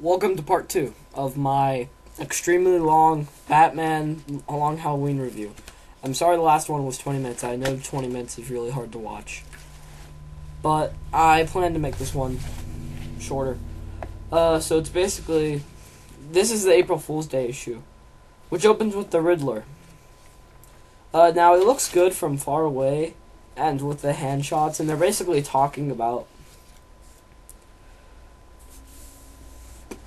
Welcome to part 2 of my extremely long Batman Long Halloween review. I'm sorry the last one was 20 minutes. I know 20 minutes is really hard to watch. But I plan to make this one shorter. So it's basically... This is the April Fool's Day issue, which opens with the Riddler. Now, it looks good from far away, and with the hand shots, and they're basically talking about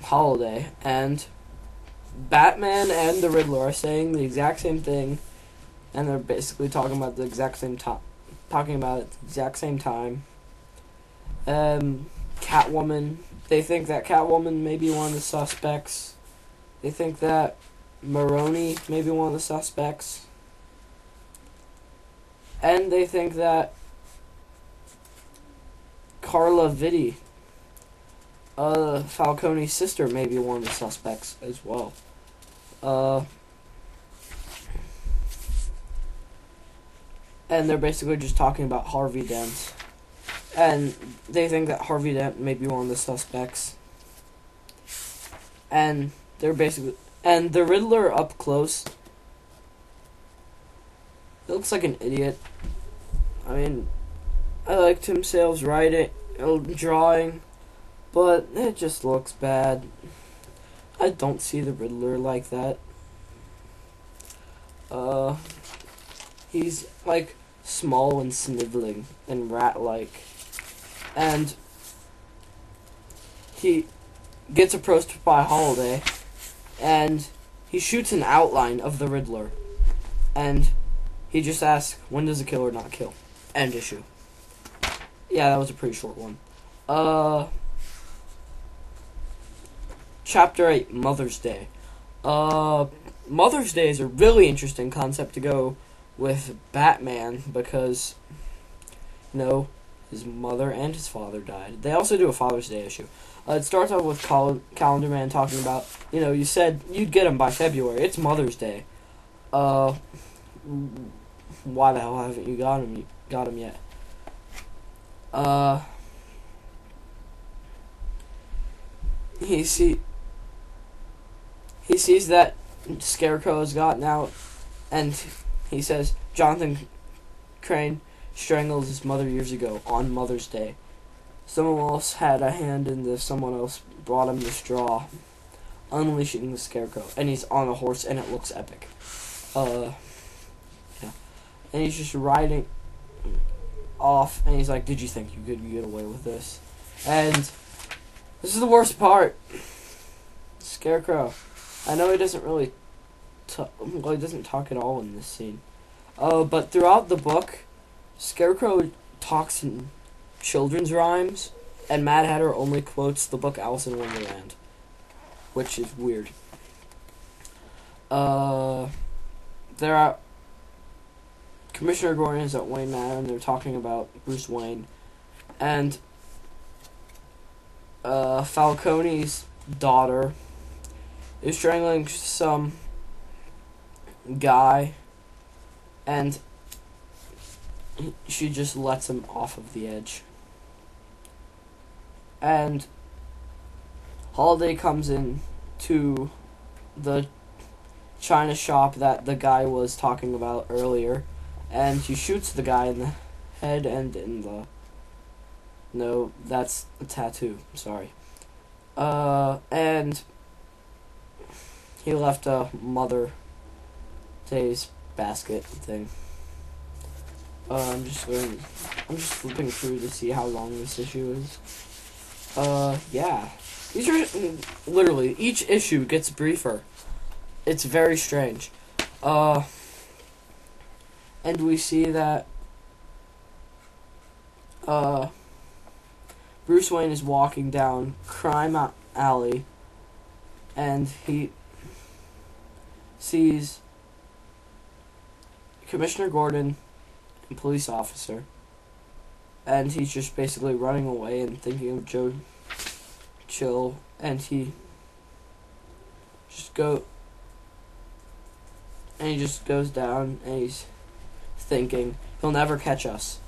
Holiday, and Batman and the Riddler are saying the exact same thing, and they're basically talking about the exact same time. Catwoman. They think that Catwoman may be one of the suspects. They think that Maroni may be one of the suspects. And they think that Carla Vitti, Falcone's sister, may be one of the suspects as well. And they're basically just talking about Harvey Dent. And they think that Harvey Dent may be one of the suspects. And they're basically... And the Riddler up close, he looks like an idiot. I mean, I liked Tim Sale's drawing, but it just looks bad. I don't see the Riddler like that. He's, like, small and sniveling and rat-like. And he gets approached by Holiday, and he shoots an outline of the Riddler. And he just asks, when does a killer not kill? End issue. Yeah, that was a pretty short one. Chapter 8, Mother's Day. Mother's Day is a really interesting concept to go with Batman because, his mother and his father died. They also do a Father's Day issue. It starts off with Calendar Man talking about, you said you'd get him by February. It's Mother's Day. Why the hell haven't you got him yet? He sees that Scarecrow has gotten out, and he says Jonathan Crane strangled his mother years ago on Mother's Day. Someone else had a hand in this. Someone else brought him the straw, unleashing the Scarecrow, and he's on a horse, and it looks epic. Yeah. And he's just riding off, and he's like, did you think you could get away with this? And this is the worst part. Scarecrow. I know he doesn't really he doesn't talk at all in this scene. But throughout the book, Scarecrow talks in children's rhymes, and Mad Hatter only quotes the book Alice in Wonderland, which is weird. Commissioner Gordon is at Wayne Manor, and they're talking about Bruce Wayne, and Falcone's daughter is strangling some guy, and she just lets him off of the edge. And Holiday comes in to the china shop that the guy was talking about earlier, and he shoots the guy in the head and in the... No, that's a tattoo. Sorry. And he left a Mother Day's basket thing. I'm just flipping through to see how long this issue is. Yeah. These are literally, each issue gets briefer. It's very strange. And we see that Bruce Wayne is walking down Crime Alley, and he sees Commissioner Gordon and police officer, and he's just basically running away and thinking of Joe Chill, and he just goes down, and he's thinking, he'll never catch us.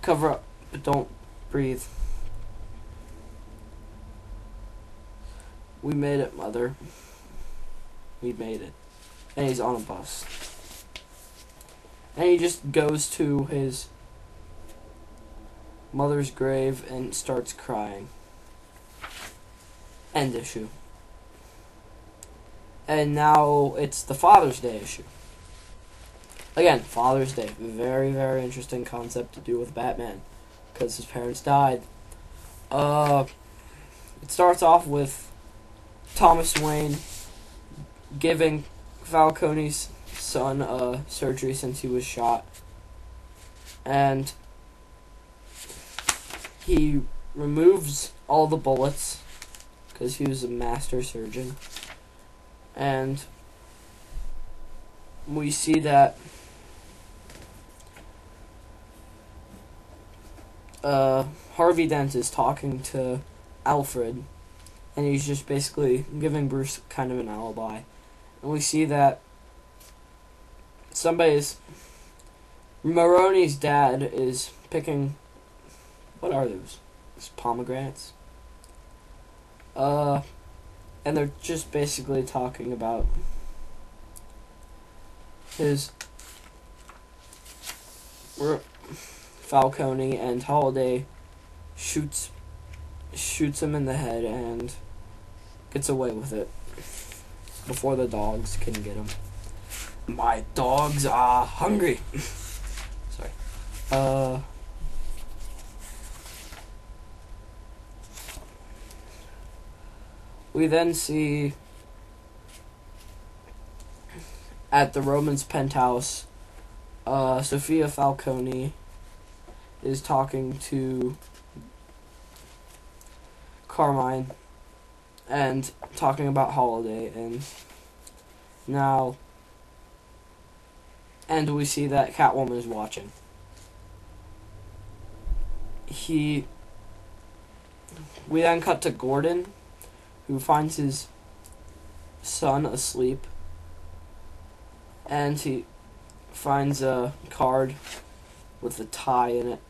Cover up, but don't breathe. We made it, Mother. We made it. And he's on a bus. And he just goes to his mother's grave and starts crying. End issue. And now it's the Father's Day issue. Again, Father's Day. Very, very interesting concept to do with Batman. Because his parents died. It starts off with Thomas Wayne giving Falcone's son surgery since he was shot. And he removes all the bullets because he was a master surgeon. And we see that Harvey Dent is talking to Alfred, and he's just basically giving Bruce kind of an alibi. And we see that Maroni's dad is picking, what are those? It's pomegranates? And they're just basically talking about his Falcone, and Holiday shoots him in the head and gets away with it before the dogs can get him. My dogs are hungry. Sorry. We then see at the Romans' penthouse, Sophia Falcone is talking to Carmine and talking about Holiday, and we see that Catwoman is watching. We then cut to Gordon, who finds his son asleep, and he finds a card with a tie in it,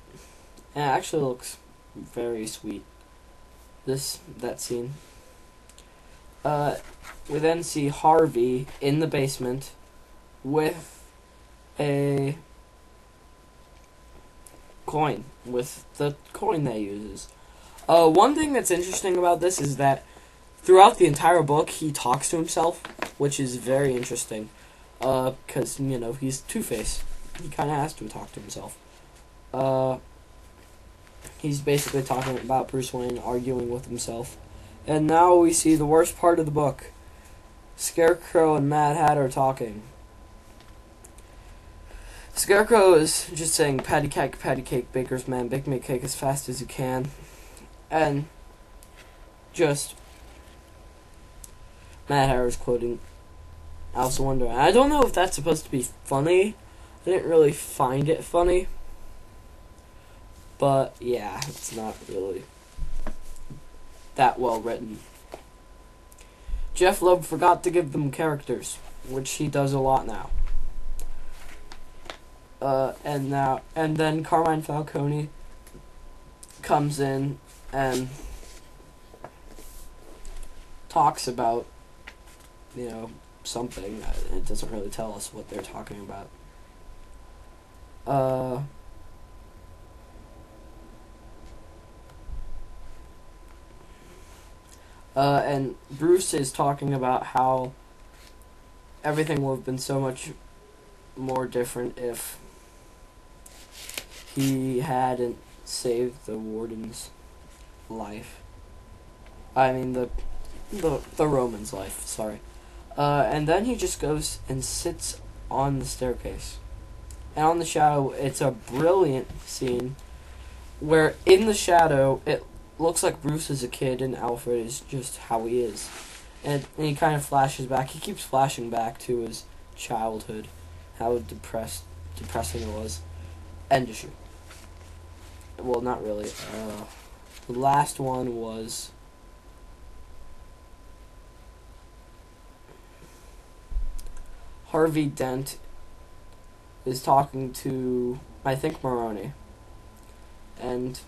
and it actually looks very sweet, that scene. We then see Harvey in the basement with a coin, with the coin that he uses. One thing that's interesting about this is that throughout the entire book, he talks to himself, which is very interesting, because, he's Two-Face. He kind of has to talk to himself. He's basically talking about Bruce Wayne arguing with himself. And now we see the worst part of the book. Scarecrow and Mad Hatter talking. Scarecrow is just saying, patty cake, baker's man, bake me a cake as fast as you can. And just Mad Hatter is quoting Alice in Wonderland. I don't know if that's supposed to be funny. I didn't really find it funny. But, yeah, it's not really that well written. Jeff Loeb forgot to give them characters, which he does a lot now. And then Carmine Falcone comes in and talks about, something. It doesn't really tell us what they're talking about. And Bruce is talking about how everything would have been so much more different if he hadn't saved the warden's life. I mean, the Roman's life, sorry. And then he just goes and sits on the staircase. And on the shadow, it's a brilliant scene where in the shadow, it looks like Bruce is a kid and Alfred is just how he is. And he kind of flashes back. He keeps flashing back to his childhood, how depressing it was. End issue. Well, not really. The last one was Harvey Dent is talking to, I think, Maroni. And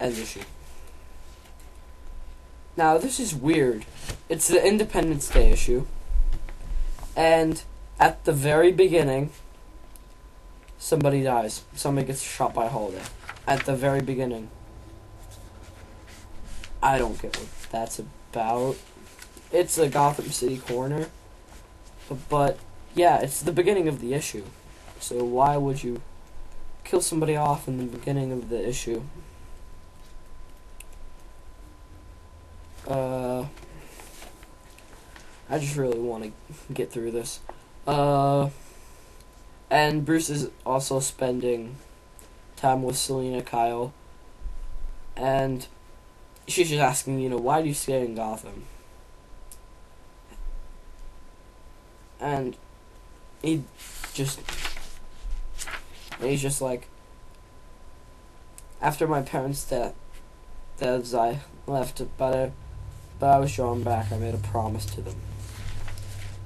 end issue. Now, this is weird. it's the Independence Day issue, and at the very beginning, somebody dies. Somebody gets shot by Holiday. At the very beginning. I don't get what that's about. It's a Gotham City corner, but yeah, it's the beginning of the issue. So why would you kill somebody off in the beginning of the issue? I just really want to get through this. And Bruce is also spending time with Selena Kyle, and she's just asking, why do you stay in Gotham? And he's just like, after my parents' deaths, I left, but I was drawn back. I made a promise to them.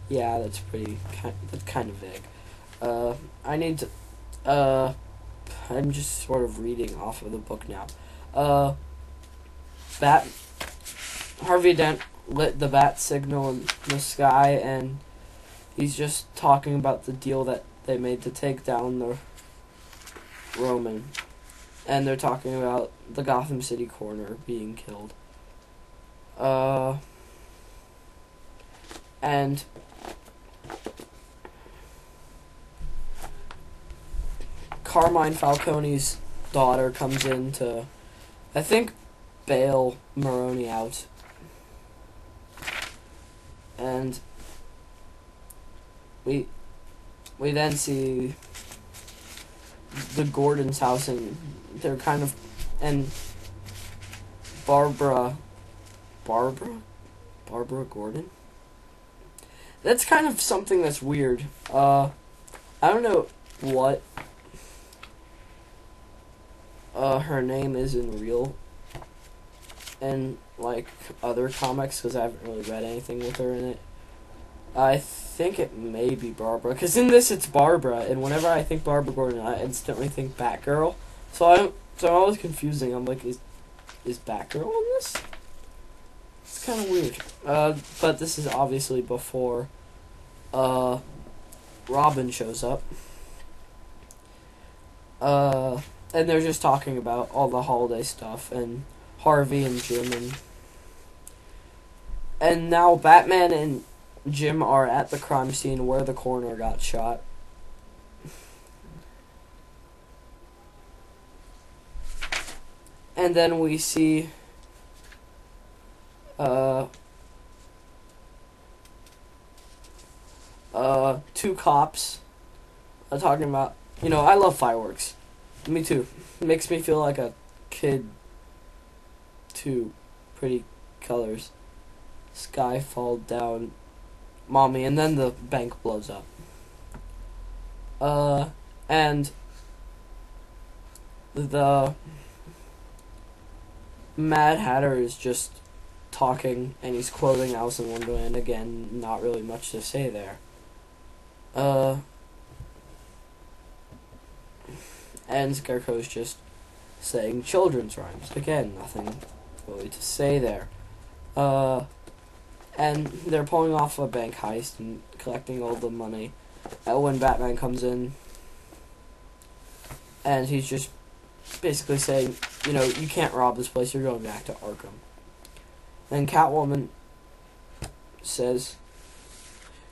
Yeah, that's kind of vague. I'm just sort of reading off of the book now. Harvey Dent lit the bat signal in the sky, and he's just talking about the deal that they made to take down the Roman. And they're talking about the Gotham City corner being killed. And Carmine Falcone's daughter comes in to, I think, bail Maroni out. And we then see the Gordon's house, and they're kind of, and Barbara Gordon? That's kind of something that's weird. I don't know what her name is in real and like other comics, because I haven't really read anything with her in it. I think it may be Barbara, because in this it's Barbara, and whenever I think Barbara Gordon, I instantly think Batgirl. So I'm always confusing. I'm like, is Batgirl in this? It's kind of weird. But this is obviously before Robin shows up. And they're just talking about all the holiday stuff, and Harvey and Jim, and now Batman and Jim are at the crime scene where the coroner got shot. And then we see two cops talking about, I love fireworks. Me too. It makes me feel like a kid. Too pretty colors. Sky fall down, mommy, and then the bank blows up. And the Mad Hatter is just talking, and he's quoting Alice in Wonderland again. Not really much to say there. And Scarecrow's just saying children's rhymes. Again, nothing really to say there. And they're pulling off a bank heist and collecting all the money. When Batman comes in, and he's just basically saying, you can't rob this place, you're going back to Arkham. Then Catwoman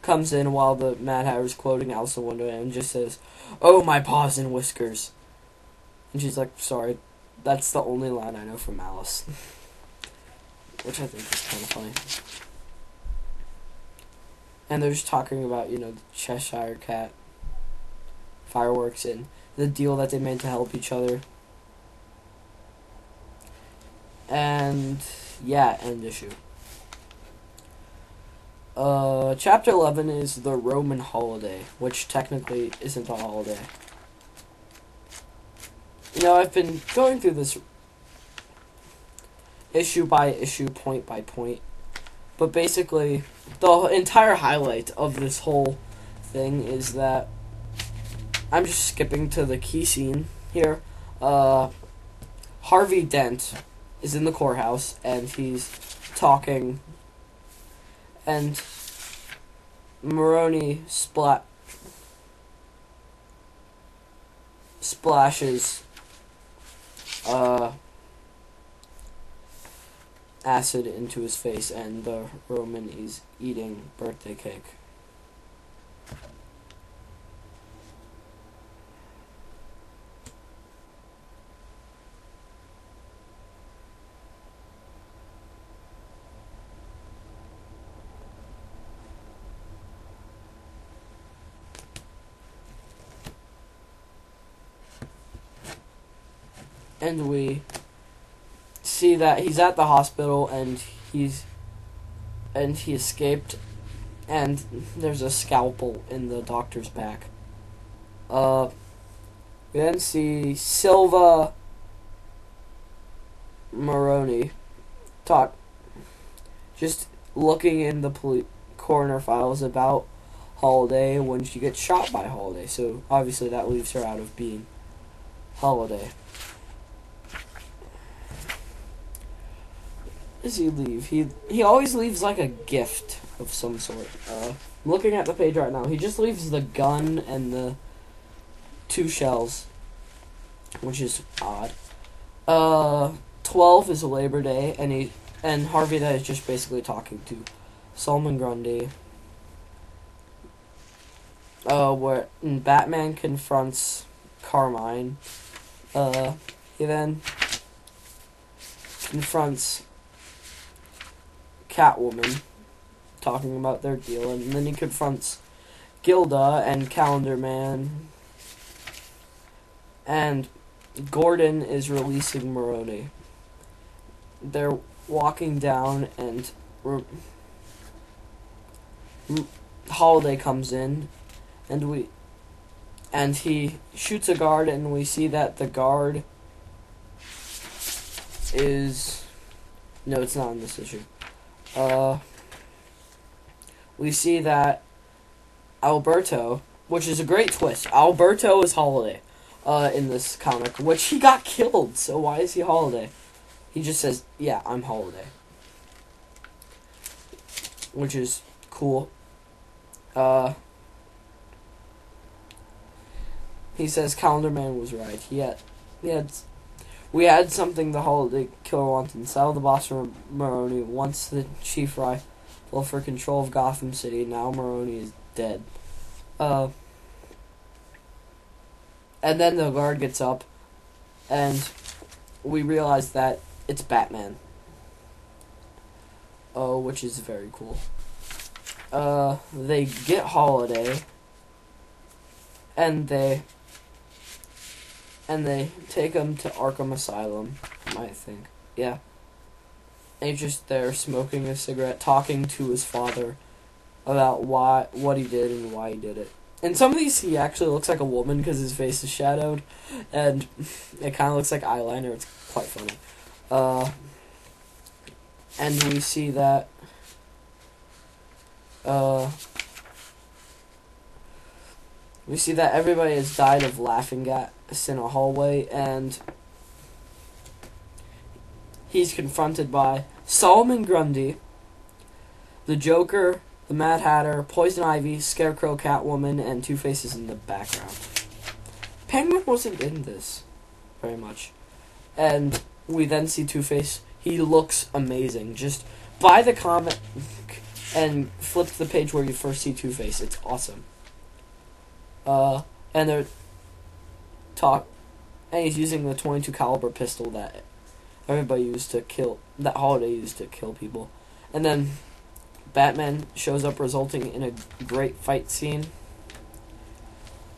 comes in while the Mad Hatter's quoting Alice in Wonderland and just says, "Oh, my paws and whiskers." And she's like, "Sorry, that's the only line I know from Alice." Which I think is kind of funny. And they're just talking about, the Cheshire Cat fireworks and the deal that they made to help each other. And, yeah, end issue. Chapter 11 is the Roman holiday, which technically isn't a holiday. I've been going through this issue by issue, point by point. But basically, the entire highlight of this whole thing is that I'm just skipping to the key scene here. Harvey Dent is in the courthouse, and he's talking and Maroney splashes acid into his face, and the Roman is eating birthday cake. And we see that he's at the hospital, and he escaped, and there's a scalpel in the doctor's back. We then see Silva Maroney just looking in the coroner files about Holiday when she gets shot by Holiday. So obviously that leaves her out of being Holiday. Does he leave? He always leaves like a gift of some sort. I'm looking at the page right now. He just leaves the gun and the 2 shells, which is odd. 12 is Labor Day, and Harvey Dent is just basically talking to Solomon Grundy. Where Batman confronts Carmine. He then confronts Catwoman, talking about their deal, and then he confronts Gilda and Calendar Man, and Gordon is releasing Maroney. They're walking down, and Holiday comes in, and he shoots a guard, and we see that the guard is... No, it's not in this issue. We see that Alberto, which is a great twist. Alberto is Holiday, in this comic, which he got killed, so why is he Holiday? He just says, yeah, I'm Holiday. Which is cool. He says Calendar Man was right. We had something the Holiday Killer wants inside of the boss from Maroney. Once the chief rifle for control of Gotham City, now Maroney is dead. And then the guard gets up, and we realize that it's Batman. Which is very cool. They get Holiday, and they take him to Arkham Asylum, I think. Yeah. And he's just there smoking a cigarette, talking to his father about what he did and why he did it. In some of these, he actually looks like a woman because his face is shadowed, and it kind of looks like eyeliner. It's quite funny. And we see that everybody has died of laughing gas in a hallway, and he's confronted by Solomon Grundy, the Joker, the Mad Hatter, Poison Ivy, Scarecrow, Catwoman, and Two-Faces in the background. Penguin wasn't in this very much. And we then see Two-Face. He looks amazing. Just buy the comic and flip to the page where you first see Two-Face. It's awesome. And he's using the .22 caliber pistol that that Holiday used to kill people. And then Batman shows up, resulting in a great fight scene.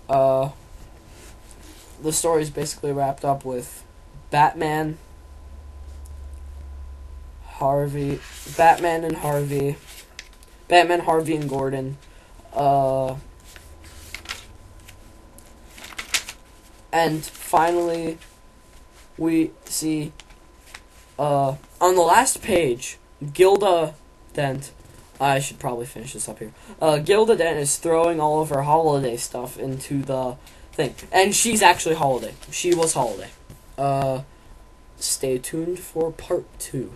The story is basically wrapped up with Batman and Harvey, and Gordon, and finally we see, on the last page, Gilda Dent, I should probably finish this up here, Gilda Dent is throwing all of her Holiday stuff into the thing, and she's actually Holiday. She was Holiday. Stay tuned for part 2.